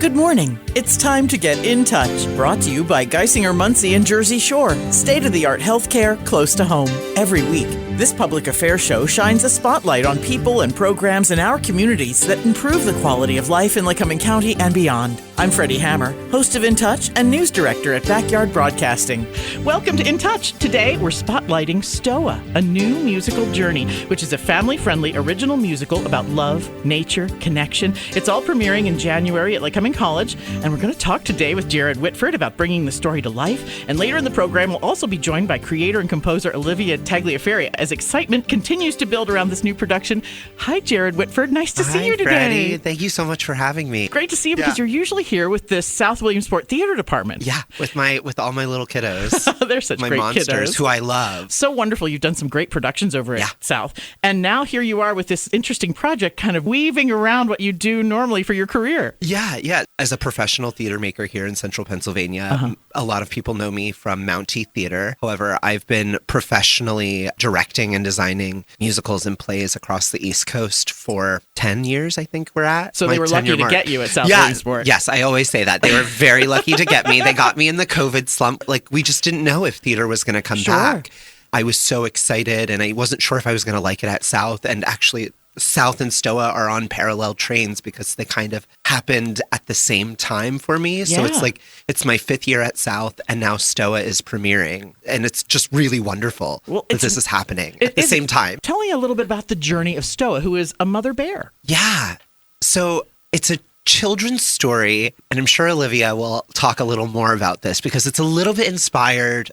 Good morning. It's time to get in touch. Brought to you by Geisinger Muncie and Jersey Shore. State-of-the-art healthcare close to home. Every week, this public affairs show shines a spotlight on people and programs in our communities that improve the quality of life in Lycoming County and beyond. I'm Freddi Hammer, host of In Touch and news director at Backyard Broadcasting. Welcome to In Touch. Today, we're spotlighting STOA, a new musical journey, which is a family-friendly original musical about love, nature, connection. It's all premiering in January at Lycoming College, and we're going to talk today with Jared Whitford about bringing the story to life. And later in the program, we'll also be joined by creator and composer Alivia Tagliaferri as excitement continues to build around this new production. Hi, Jared Whitford. Nice to see you today. Freddi. Thank you so much for having me. Great to see you because you're usually here with the South Williamsport Theater Department. Yeah, with all my little kiddos. They're such my great monsters kiddos who I love. So wonderful. You've done some great productions over at South. And now here you are with this interesting project kind of weaving around what you do normally for your career. Yeah. As a professional theater maker here in central Pennsylvania, a lot of people know me from Mountie Theater. However, I've been professionally directing and designing musicals and plays across the East Coast for 10 years, I think we're at. So they were lucky to get you at South Williamsport. Yes, I always say that. They were very lucky to get me. They got me in the COVID slump. Like, we just didn't know if theater was going to come back. I was so excited, and I wasn't sure if I was going to like it at South. And actually, South and STOA are on parallel trains because they kind of happened at the same time for me. So it's like, it's my 5th year at South, and now STOA is premiering. And it's just really wonderful that this is happening at the same time. Tell me a little bit about the journey of STOA, who is a mother bear. Yeah. So it's a children's story, and I'm sure Alivia will talk a little more about this because it's a little bit inspired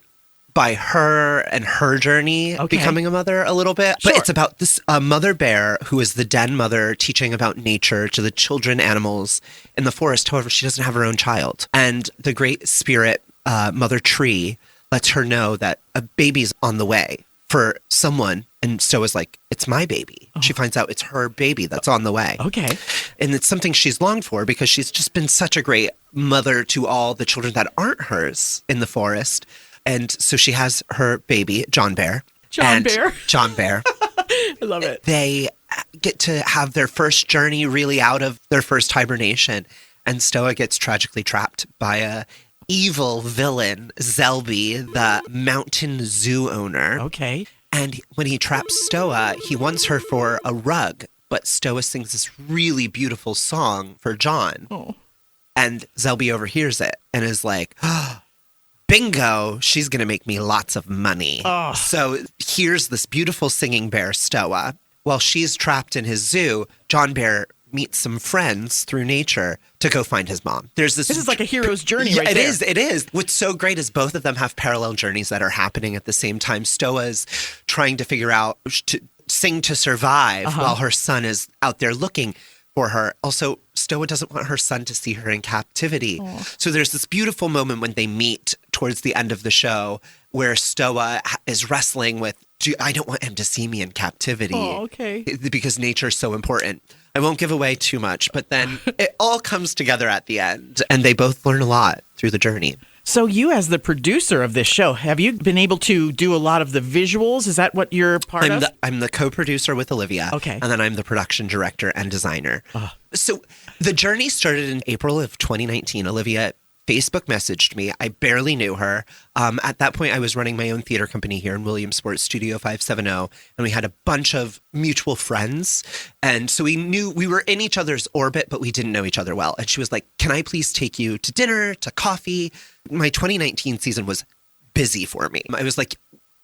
by her and her journey becoming a mother a little bit. But it's about this mother bear who is the den mother teaching about nature to the children animals in the forest. However, she doesn't have her own child. And the great spirit, Mother Tree, lets her know that a baby's on the way for someone. And Stoa's like, it's my baby. She finds out it's her baby that's on the way. Okay. And it's something she's longed for because she's just been such a great mother to all the children that aren't hers in the forest. And so she has her baby, John Bear. John Bear. I love it. They get to have their first journey really out of their first hibernation. And Stoa gets tragically trapped by a evil villain, Zelby, the mountain zoo owner. Okay. And when he traps Stoa, he wants her for a rug. But Stoa sings this really beautiful song for John. Oh. And Zelby overhears it and is like, bingo, she's going to make me lots of money. Oh. So here's this beautiful singing bear, Stoa. While she's trapped in his zoo, John Bear meets some friends through nature to go find his mom. This is like a hero's journey right there. It is. What's so great is both of them have parallel journeys that are happening at the same time. Stoa's trying to figure out to sing to survive while her son is out there looking for her. Also, Stoa doesn't want her son to see her in captivity. Aww. So there's this beautiful moment when they meet towards the end of the show where Stoa is wrestling with, I don't want him to see me in captivity. Oh, okay. Because nature's so important. I won't give away too much, but then it all comes together at the end, and they both learn a lot through the journey. So you, as the producer of this show, have you been able to do a lot of the visuals? Is that what you're part of? I'm the co-producer with Alivia. Okay. And then I'm the production director and designer. So the journey started in April of 2019. Alivia Facebook messaged me. I barely knew her. At that point, I was running my own theater company here in Williamsport, Studio 570, and we had a bunch of mutual friends. And so we knew we were in each other's orbit, but we didn't know each other well. And she was like, can I please take you to dinner, to coffee? My 2019 season was busy for me. I was like,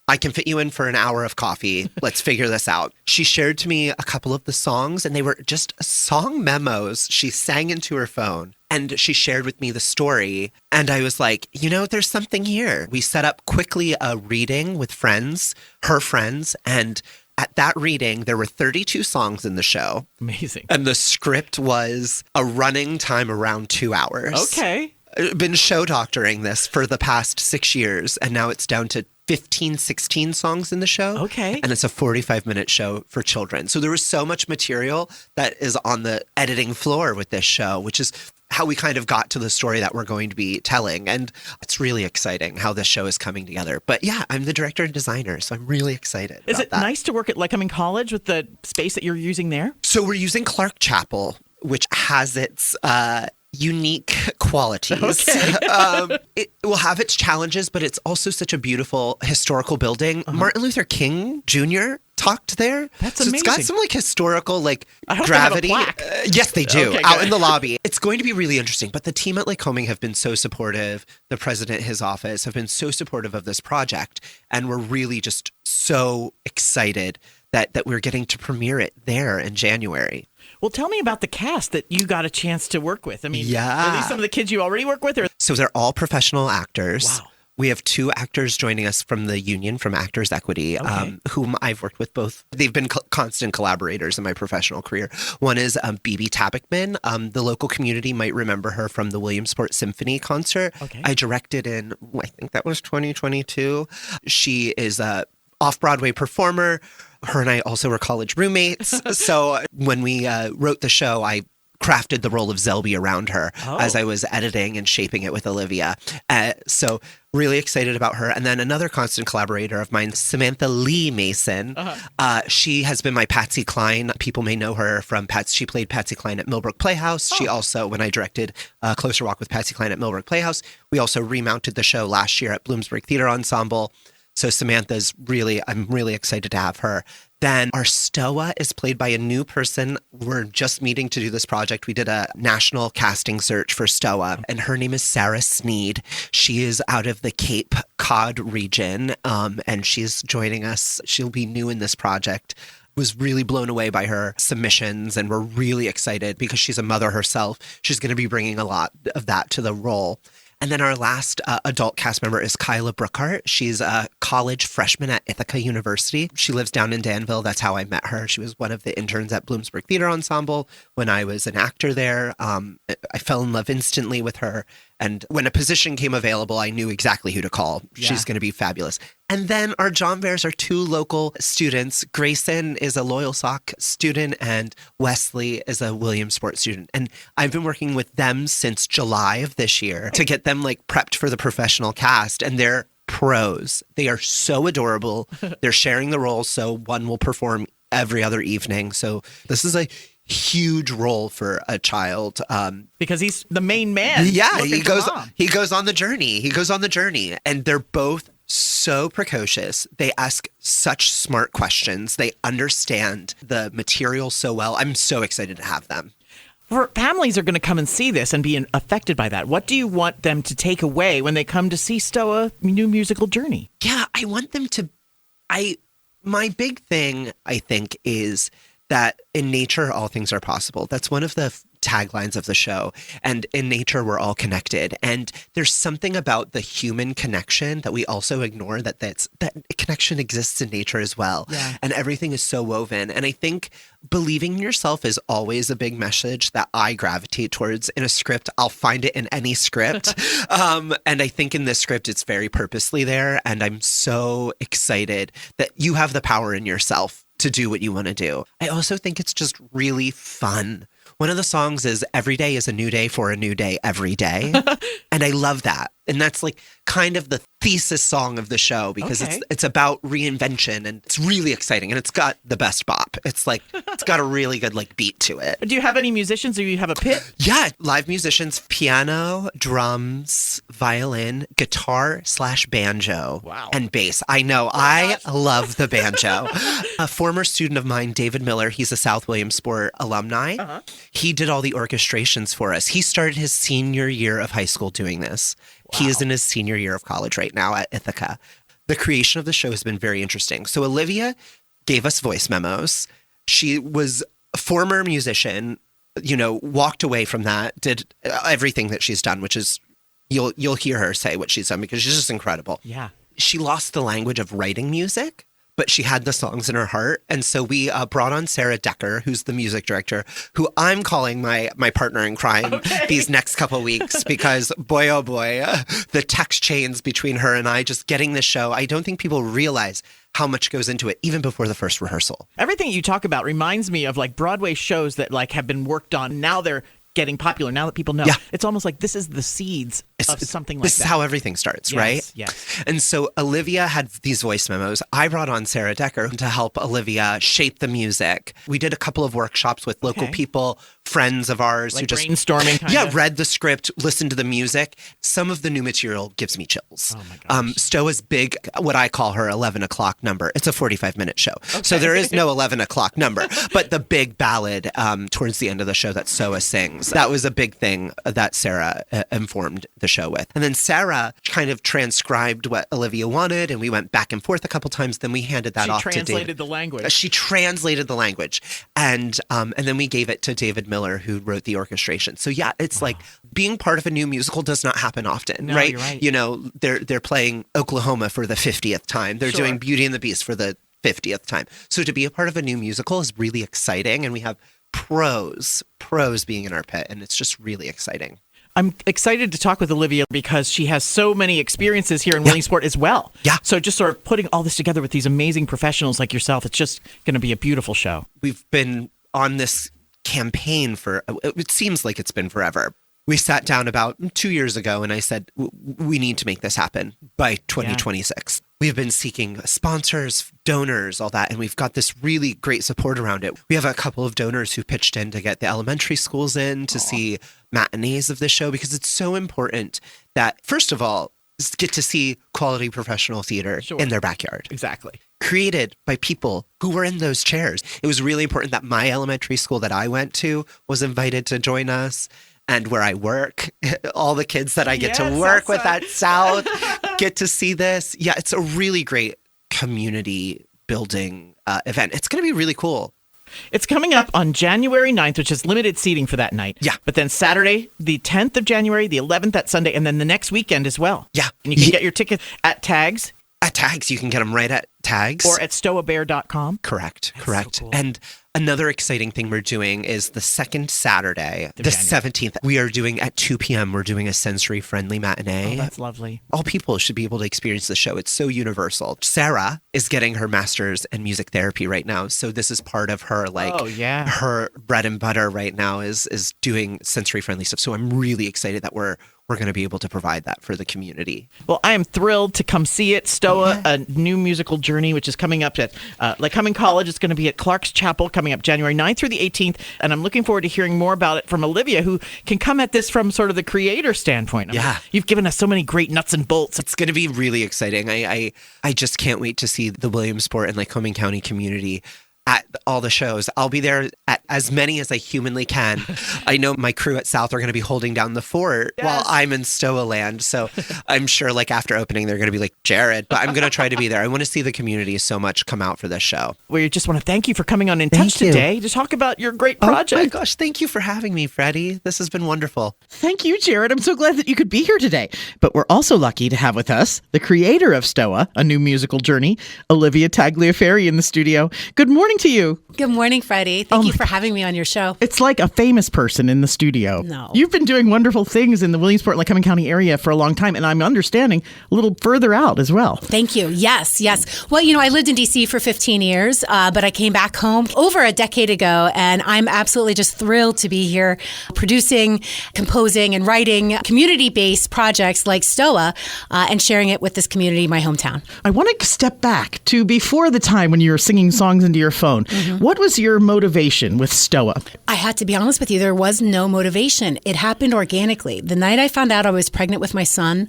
I can fit you in for an hour of coffee. Let's figure this out. She shared to me a couple of the songs, and they were just song memos she sang into her phone. And she shared with me the story. And I was like, there's something here. We set up quickly a reading with friends, her friends. And at that reading, there were 32 songs in the show. Amazing. And the script was a running time around 2 hours. Okay. I've been show doctoring this for the past 6 years. And now it's down to 15, 16 songs in the show. Okay. And it's a 45-minute show for children. So there was so much material that is on the editing floor with this show, which is how we kind of got to the story that we're going to be telling. And it's really exciting how this show is coming together. But yeah, I'm the director and designer, so I'm really excited. Is it nice to work at Lycoming College with the space that you're using there? So we're using Clark Chapel, which has its unique qualities. Okay. It will have its challenges, but it's also such a beautiful historical building. Martin Luther King Jr. talked there. That's so amazing. It's got some like historical I hope gravity. they have a plaque. Yes, they do. Okay, out good. in the lobby. It's going to be really interesting. But the team at Lycoming have been so supportive. The president, his office, have been so supportive of this project. And we're really just so excited that we're getting to premiere it there in January. Well, tell me about the cast that you got a chance to work with. I mean, Yeah. are these some of the kids you already work with? Or? So they're all professional actors. Wow. We have 2 actors joining us from the union, from Actors Equity, whom I've worked with both. They've been constant collaborators in my professional career. One is Bibi Tabakman. The local community might remember her from the Williamsport Symphony concert. Okay. I directed in, I think that was 2022. She is a off-Broadway performer. Her and I also were college roommates. So when we wrote the show, I crafted the role of Zelby around her as I was editing and shaping it with Alivia. So really excited about her. And then another constant collaborator of mine, Samantha Lee Mason. She has been my Patsy Cline. People may know her from she played Patsy Cline at Millbrook Playhouse. She also, when I directed Closer Walk with Patsy Cline at Millbrook Playhouse, we also remounted the show last year at Bloomsburg Theater Ensemble. So Samantha's I'm really excited to have her. Then our STOA is played by a new person. We're just meeting to do this project. We did a national casting search for STOA, and her name is Sarah Sneed. She is out of the Cape Cod region, and she's joining us. She'll be new in this project. Was really blown away by her submissions, and we're really excited because she's a mother herself. She's going to be bringing a lot of that to the role. And then our last adult cast member is Kyla Brookhart. She's a college freshman at Ithaca University. She lives down in Danville. That's how I met her. She was one of the interns at Bloomsburg Theater Ensemble when I was an actor there. I fell in love instantly with her. And when a position came available, I knew exactly who to call. Yeah. She's going to be fabulous. And then our John Bears are 2 local students. Grayson is a Loyal Sock student and Wesley is a Williamsport student. And I've been working with them since July of this year to get them like prepped for the professional cast. And they're pros. They are so adorable. They're sharing the roles. So one will perform every other evening. So this is a huge role for a child. Because he's the main man. Yeah, he goes on the journey. And they're both so precocious. They ask such smart questions. They understand the material so well. I'm so excited to have them. For families are going to come and see this and be affected by that. What do you want them to take away when they come to see STOA New Musical Journey? Yeah, I want them to. My big thing, I think, is that in nature, all things are possible. That's one of the taglines of the show. And in nature, we're all connected. And there's something about the human connection that we also ignore, that connection exists in nature as well. Yeah. And everything is so woven. And I think believing in yourself is always a big message that I gravitate towards in a script. I'll find it in any script. And I think in this script, it's very purposely there. And I'm so excited that you have the power in yourself to do what you want to do. I also think it's just really fun. One of the songs is "Every day is a new day for a new day every day." And I love that. And that's like kind of the thesis song of the show because it's about reinvention and it's really exciting and it's got the best bop. It's got a really good like beat to it. Do you have any musicians or you have a pit? Yeah, live musicians, piano, drums, violin, guitar / banjo, and bass. I know, I love the banjo. A former student of mine, David Miller, he's a South Williamsport alumni. He did all the orchestrations for us. He started his senior year of high school doing this. Wow. He is in his senior year of college right now at Ithaca. The creation of the show has been very interesting. So Alivia gave us voice memos. She was a former musician, walked away from that, did everything that she's done, which is, you'll hear her say what she's done because she's just incredible. Yeah. She lost the language of writing music, but she had the songs in her heart. And so we brought on Sarah Decker, who's the music director, who I'm calling my partner in crime these next couple weeks because boy, oh boy, the text chains between her and I just getting the show. I don't think people realize how much goes into it even before the first rehearsal. Everything you talk about reminds me of like Broadway shows that like have been worked on. Now they're getting popular, now that people know. Yeah. It's almost like this is the seeds of something like that. This is how everything starts, right? Yes. And so Alivia had these voice memos. I brought on Sarah Decker to help Alivia shape the music. We did a couple of workshops with local people, friends of ours like who just brainstorming kind of? read the script, listened to the music. Some of the new material gives me chills. Oh my gosh. STOA's big, what I call her 11 o'clock number. It's a 45-minute show. Okay. So there is no 11 o'clock number, but the big ballad towards the end of the show that STOA sings, that was a big thing that Sarah informed the show with. And then Sarah kind of transcribed what Alivia wanted, and we went back and forth a couple times. Then we handed that off to David. She translated the language. She translated the language. And then we gave it to David Miller, who wrote the orchestration. So yeah, it's like being part of a new musical does not happen often, right? You're right. You know, they're playing Oklahoma for the 50th time. They're doing Beauty and the Beast for the 50th time. So to be a part of a new musical is really exciting. And we have pros being in our pit. And it's just really exciting. I'm excited to talk with Alivia because she has so many experiences here in Williamsport as well. Yeah. So just sort of putting all this together with these amazing professionals like yourself, it's just going to be a beautiful show. We've been on this campaign for, it seems like it's been forever. We sat down about 2 years ago and I said, we need to make this happen by 2026. We've been seeking sponsors, donors, all that, and we've got this really great support around it. We have a couple of donors who pitched in to get the elementary schools in to see matinees of this show, because it's so important that, first of all, get to see quality professional theater in their backyard. Exactly. Created by people who were in those chairs. It was really important that my elementary school that I went to was invited to join us. And where I work, all the kids that I get to work with at South get to see this. Yeah, it's a really great community building event. It's going to be really cool. It's coming up on January 9th, which is limited seating for that night. Yeah. But then Saturday, the 10th of January, the 11th, that Sunday, and then the next weekend as well. Yeah. And you can get your tickets at Tags. At Tags. You can get them right at Tags. Or at stoabear.com. Correct. That's correct. So cool. And another exciting thing we're doing is the second Saturday, the 17th, we are doing at 2 p.m. We're doing a sensory-friendly matinee. Oh, that's lovely. All people should be able to experience the show. It's so universal. Sarah is getting her master's in music therapy right now. So this is part of her, her bread and butter right now is doing sensory-friendly stuff. So I'm really excited that we're going to be able to provide that for the community. Well, I am thrilled to come see it. STOA, a new musical journey, which is coming up at Lycoming College. It's going to be at Clark's Chapel coming up January 9th through the 18th. And I'm looking forward to hearing more about it from Alivia, who can come at this from sort of the creator standpoint. You've given us so many great nuts and bolts. It's going to be really exciting. I just can't wait to see the Williamsport and Lycoming County community at all the shows. I'll be there at as many as I humanly can. I know my crew at South are going to be holding down the fort while I'm in STOA land. So I'm sure after opening, they're going to be like, Jared, but I'm going to try to be there. I want to see the community so much come out for this show. We just want to thank you for coming on In Touch today to talk about your great project. Oh my gosh, thank you for having me, Freddi. This has been wonderful. Thank you, Jared. I'm so glad that you could be here today. But we're also lucky to have with us the creator of STOA, a new musical journey, Alivia Tagliaferri, in the studio. Good morning to you. Good morning, Freddi. Thank you for having me on your show. It's like a famous person in the studio. No. You've been doing wonderful things in the Williamsport, Lycoming County area for a long time, and I'm understanding a little further out as well. Thank you. Yes. Well, I lived in D.C. for 15 years, but I came back home over a decade ago, and I'm absolutely just thrilled to be here producing, composing, and writing community-based projects like STOA and sharing it with this community, my hometown. I want to step back to before the time when you were singing songs into your phone. Mm-hmm. What was your motivation with STOA? I had to be honest with you, there was no motivation. It happened organically. The night I found out I was pregnant with my son,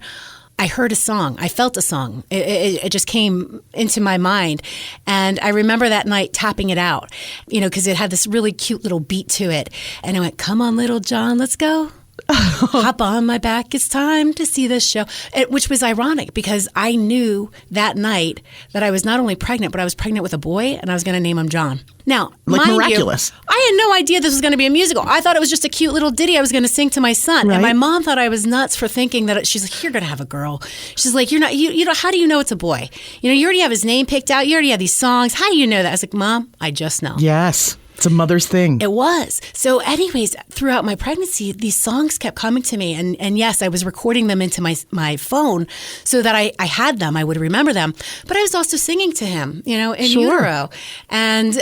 I heard a song. I felt a song. It just came into my mind. And I remember that night tapping it out, because it had this really cute little beat to it. And I went, come on, little John, let's go. Hop on my back, it's time to see this show. Which was ironic because I knew that night that I was not only pregnant, but I was pregnant with a boy and I was going to name him John. Now, mind miraculous. You, I had no idea this was going to be a musical. I thought it was just a cute little ditty I was going to sing to my son. Right. And my mom thought I was nuts for thinking that she's like, you're going to have a girl. She's like, you're not, how do you know it's a boy? You already have his name picked out. You already have these songs. How do you know that? I was like, Mom, I just know. Yes. It's a mother's thing. It was. So anyways, throughout my pregnancy, these songs kept coming to me. And yes, I was recording them into my phone so that I had them. I would remember them. But I was also singing to him, in utero. And,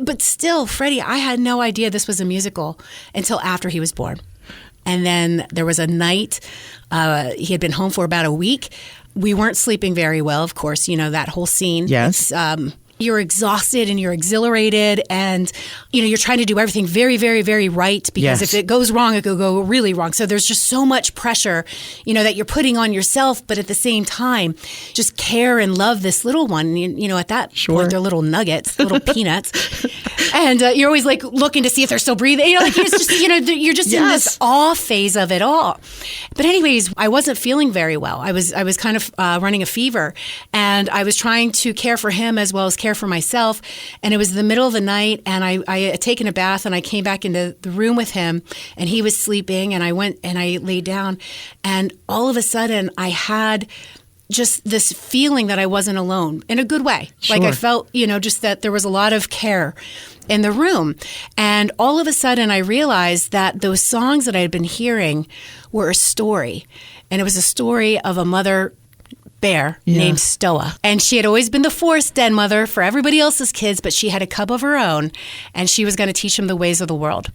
but still, Freddi, I had no idea this was a musical until after he was born. And then there was a night, he had been home for about a week. We weren't sleeping very well, of course, that whole scene. Yes. You're exhausted and you're exhilarated and, you're trying to do everything very, very, very right because if it goes wrong, it could go really wrong. So there's just so much pressure, that you're putting on yourself, but at the same time, just care and love this little one. At that point, they're little nuggets, little peanuts. And you're always like looking to see if they're still breathing. It's just, you're just in this awe phase of it all. But anyways, I wasn't feeling very well. I was kind of running a fever and I was trying to care for him as well as care for myself. And it was the middle of the night and I had taken a bath and I came back into the room with him and he was sleeping and I went and I laid down and all of a sudden I had just this feeling that I wasn't alone in a good way. Like I felt, just that there was a lot of care in the room. And all of a sudden I realized that those songs that I had been hearing were a story. And it was a story of a mother bear named STOA. And she had always been the forest den mother for everybody else's kids, but she had a cub of her own and she was going to teach them the ways of the world.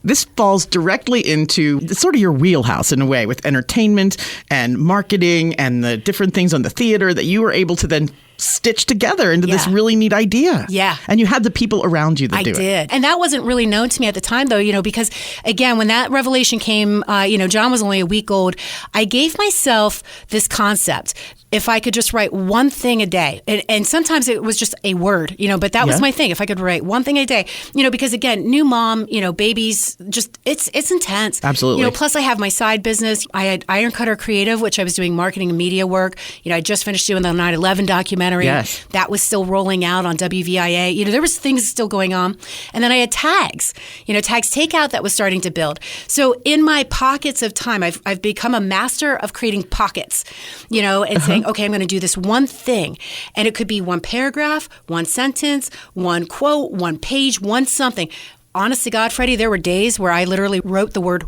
This falls directly into sort of your wheelhouse in a way with entertainment and marketing and the different things on the theater that you were able to then stitch together into this really neat idea. Yeah. And you had the people around you that do it. I did. And that wasn't really known to me at the time, though, because, again, when that revelation came, John was only a week old, I gave myself this concept. If I could just write one thing a day, and sometimes it was just a word, but that was my thing. If I could write one thing a day, because again, new mom, babies, just it's intense. Absolutely. Plus I have my side business. I had Iron Cutter Creative, which I was doing marketing and media work. I just finished doing the 9/11 documentary. Yes. That was still rolling out on WVIA. There was things still going on. And then I had Tags, Tags Takeout that was starting to build. So in my pockets of time, I've become a master of creating pockets, and saying, okay, I'm going to do this one thing. And it could be one paragraph, one sentence, one quote, one page, one something. Honest to God, Freddi, there were days where I literally wrote the word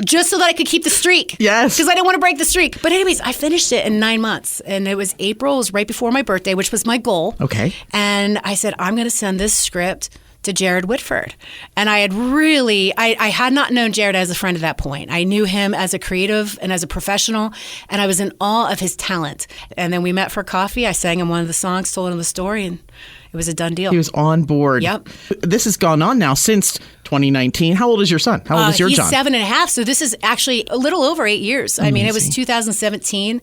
just so that I could keep the streak. Yes. Because I didn't want to break the streak. But anyways, I finished it in 9 months. And it was April. It was right before my birthday, which was my goal. Okay. And I said, I'm going to send this script to Jared Whitford. And I had really, I had not known Jared as a friend at that point. I knew him as a creative and as a professional, and I was in awe of his talent. And then we met for coffee. I sang him one of the songs, told him the story, and it was a done deal. He was on board. Yep. This has gone on now since 2019. How old is your son? How old is your John? He's 7.5. So this is actually a little over 8 years. Amazing. I mean, it was 2017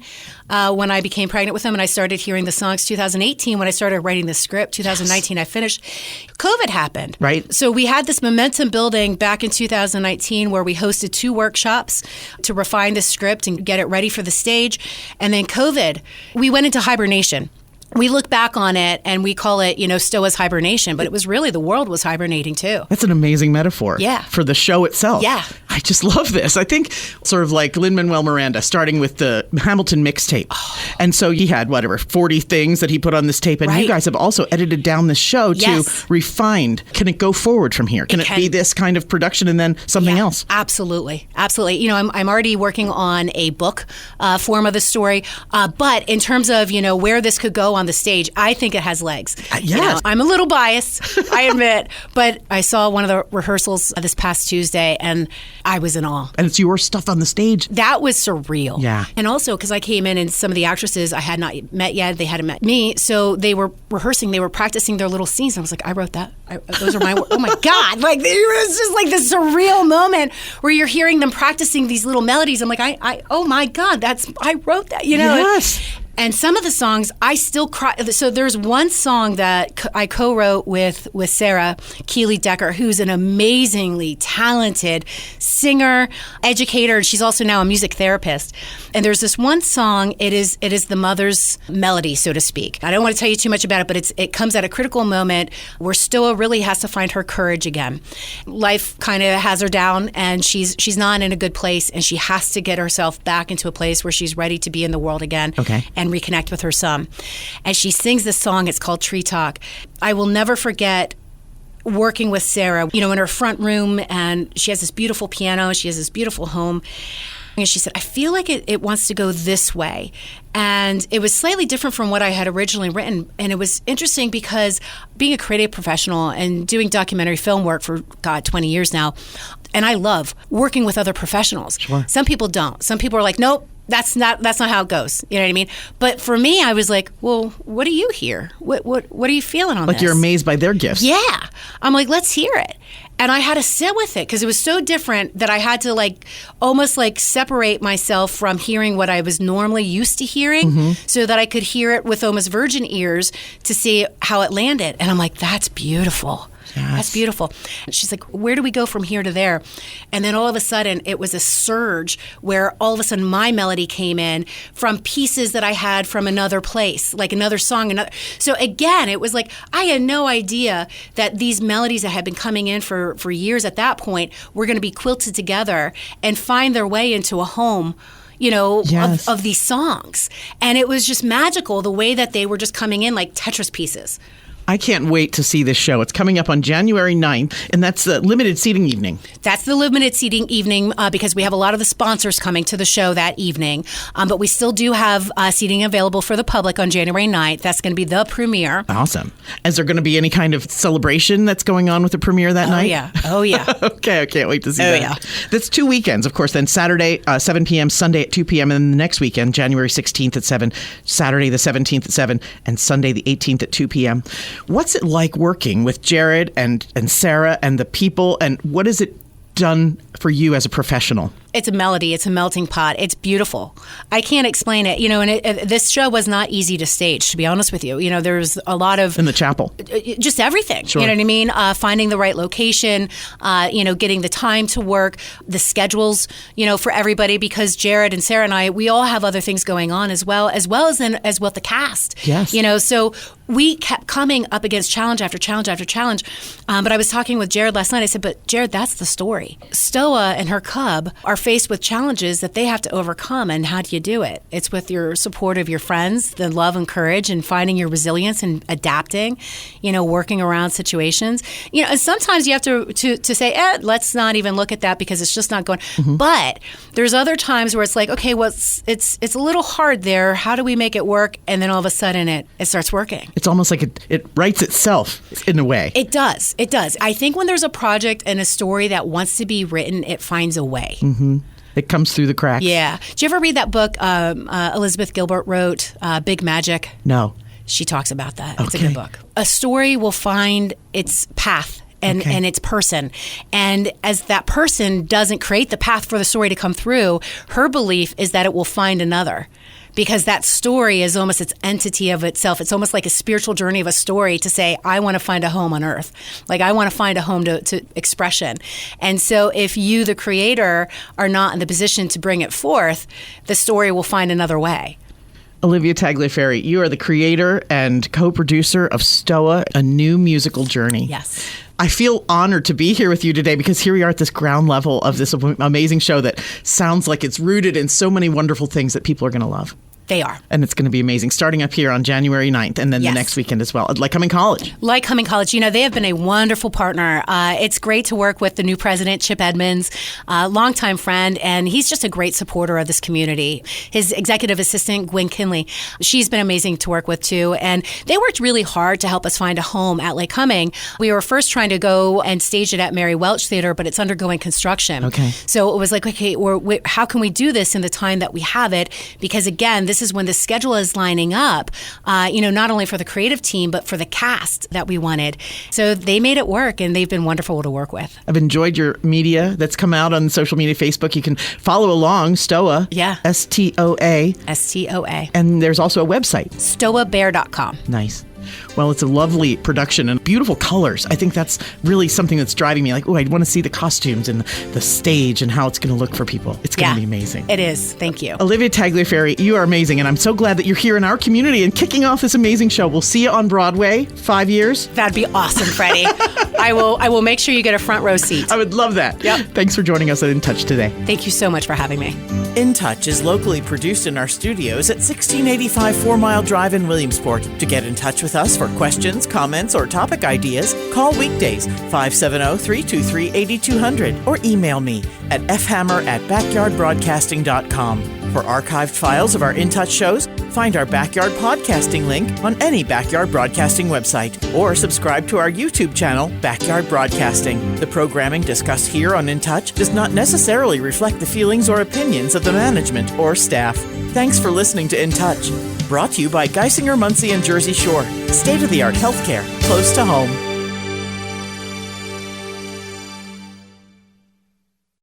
when I became pregnant with him and I started hearing the songs. 2018 when I started writing the script. 2019 I finished. COVID happened. Right. So we had this momentum building back in 2019 where we hosted 2 workshops to refine the script and get it ready for the stage. And then COVID, we went into hibernation. We look back on it and we call it, STOA's hibernation, but it was really the world was hibernating too. That's an amazing metaphor for the show itself. Yeah. I just love this. I think sort of like Lin-Manuel Miranda starting with the Hamilton mixtape. Oh. And so he had 40 things that he put on this tape. And you guys have also edited down the show to refined. Can it go forward from here? Can it be this kind of production and then something else? Absolutely. Absolutely. I'm already working on a book form of the story. But in terms of, where this could go on the stage, I think it has legs. Yes. I'm a little biased, I admit, but I saw one of the rehearsals this past Tuesday and I was in awe. And it's your stuff on the stage. That was surreal. Yeah. And also because I came in and some of the actresses I had not met yet, they hadn't met me, so they were rehearsing, they were practicing their little scenes. I was like, I wrote that. Those are my words. Oh my God. Like, it was just like this surreal moment where you're hearing them practicing these little melodies. I'm like, oh my God, I wrote that, Yes. And some of the songs, I still cry. So there's one song that I co-wrote with Sarah Keeley Decker, who's an amazingly talented singer, educator, and she's also now a music therapist. And there's this one song, it is the mother's melody, so to speak. I don't want to tell you too much about it, but it comes at a critical moment where STOA really has to find her courage again. Life kind of has her down, and she's not in a good place, and she has to get herself back into a place where she's ready to be in the world again. Okay. And and reconnect with her son. And she sings this song. It's called Tree Talk. I will never forget working with Sarah, in her front room, and she has this beautiful piano. She has this beautiful home. And she said, I feel like it wants to go this way. And it was slightly different from what I had originally written. And it was interesting because being a creative professional and doing documentary film work for, 20 years now, and I love working with other professionals. Sure. Some people don't. Some people are like, nope, that's not how it goes. You know what I mean? But for me, I was like, well, what do you hear? What are you feeling on this? Like you're amazed by their gifts. Yeah. I'm like, let's hear it. And I had to sit with it because it was so different that I had to almost separate myself from hearing what I was normally used to hearing so that I could hear it with almost virgin ears to see how it landed. And I'm like, that's beautiful. Yes. That's beautiful. And she's like, where do we go from here to there? And then all of a sudden, it was a surge where all of a sudden my melody came in from pieces that I had from another place, like another song. So again, it was like I had no idea that these melodies that had been coming in for years at that point were going to be quilted together and find their way into a home. Yes. Of these songs. And it was just magical the way that they were just coming in like Tetris pieces. I can't wait to see this show. It's coming up on January 9th, and that's the limited seating evening. That's the limited seating evening because we have a lot of the sponsors coming to the show that evening. But we still do have seating available for the public on January 9th. That's going to be the premiere. Awesome. Is there going to be any kind of celebration that's going on with the premiere that night? Oh, yeah. Okay, I can't wait to see that. Yeah. That's 2 weekends, of course. Then Saturday, 7 p.m., Sunday at 2 p.m., and then the next weekend, January 16th at 7, Saturday the 17th at 7, and Sunday the 18th at 2 p.m. What's it like working with Jared and Sarah and the people, and what has it done for you as a professional? It's a melody. It's a melting pot. It's beautiful. I can't explain it. And this show was not easy to stage, to be honest with you. There's a lot of... In the chapel. Just everything. Sure. You know what I mean? Finding the right location, getting the time to work, the schedules, for everybody, because Jared and Sarah and I, we all have other things going on as well as with the cast. Yes. So we kept coming up against challenge after challenge after challenge. But I was talking with Jared last night. I said, but Jared, that's the story. STOA and her cub are faced with challenges that they have to overcome, and how do you do it? It's with your support of your friends, the love and courage, and finding your resilience and adapting, working around situations. And sometimes you have to say, let's not even look at that because it's just not going. But there's other times where it's like, okay, well, it's a little hard there. How do we make it work? And then all of a sudden it starts working. It's almost like it writes itself in a way. It does. It does. I think when there's a project and a story that wants to be written, it finds a way. It comes through the cracks. Yeah. Did you ever read that book Elizabeth Gilbert wrote, Big Magic? No. She talks about that. Okay. It's a good book. A story will find its path and its person. And as that person doesn't create the path for the story to come through, her belief is that it will find another. Because that story is almost its entity of itself. It's almost like a spiritual journey of a story to say, I want to find a home on earth. Like, I want to find a home to expression. And so if you, the creator, are not in the position to bring it forth, the story will find another way. Alivia Tagliaferri, you are the creator and co-producer of STOA, A New Musical Journey. Yes. I feel honored to be here with you today because here we are at this ground level of this amazing show that sounds like it's rooted in so many wonderful things that people are going to love. They are. And it's going to be amazing, starting up here on January 9th and then the next weekend as well. Like Coming College. Like Coming College. They have been a wonderful partner. It's great to work with the new president, Chip Edmonds, longtime friend, and he's just a great supporter of this community. His executive assistant, Gwen Kinley, she's been amazing to work with too. And they worked really hard to help us find a home at Lake Coming. We were first trying to go and stage it at Mary Welch Theater, but it's undergoing construction. Okay. So it was like, okay, how can we do this in the time that we have it? Because again, this is when the schedule is lining up, not only for the creative team, but for the cast that we wanted. So they made it work, and they've been wonderful to work with. I've enjoyed your media that's come out on social media, Facebook. You can follow along, STOA. Yeah. STOA. STOA. And there's also a website. STOAbear.com. Nice. Well, it's a lovely production and beautiful colors. I think that's really something that's driving me. Like, oh, I want to see the costumes and the stage and how it's going to look for people. It's going to be amazing. It is. Thank you. Alivia Tagliaferri, you are amazing. And I'm so glad that you're here in our community and kicking off this amazing show. We'll see you on Broadway, 5 years. That'd be awesome, Freddi. I will make sure you get a front row seat. I would love that. Yep. Thanks for joining us at In Touch today. Thank you so much for having me. In Touch is locally produced in our studios at 1685 4 Mile Drive in Williamsport. To get in touch with us for questions, comments, or topic ideas, call weekdays 570-323-8200 or email me at fhammer@backyardbroadcasting.com. For archived files of our In Touch shows, find our Backyard Podcasting link on any Backyard Broadcasting website or subscribe to our YouTube channel, Backyard Broadcasting. The programming discussed here on In Touch does not necessarily reflect the feelings or opinions of the management or staff. Thanks for listening to In Touch. Brought to you by Geisinger, Muncie, and Jersey Shore. State-of-the-art healthcare close to home.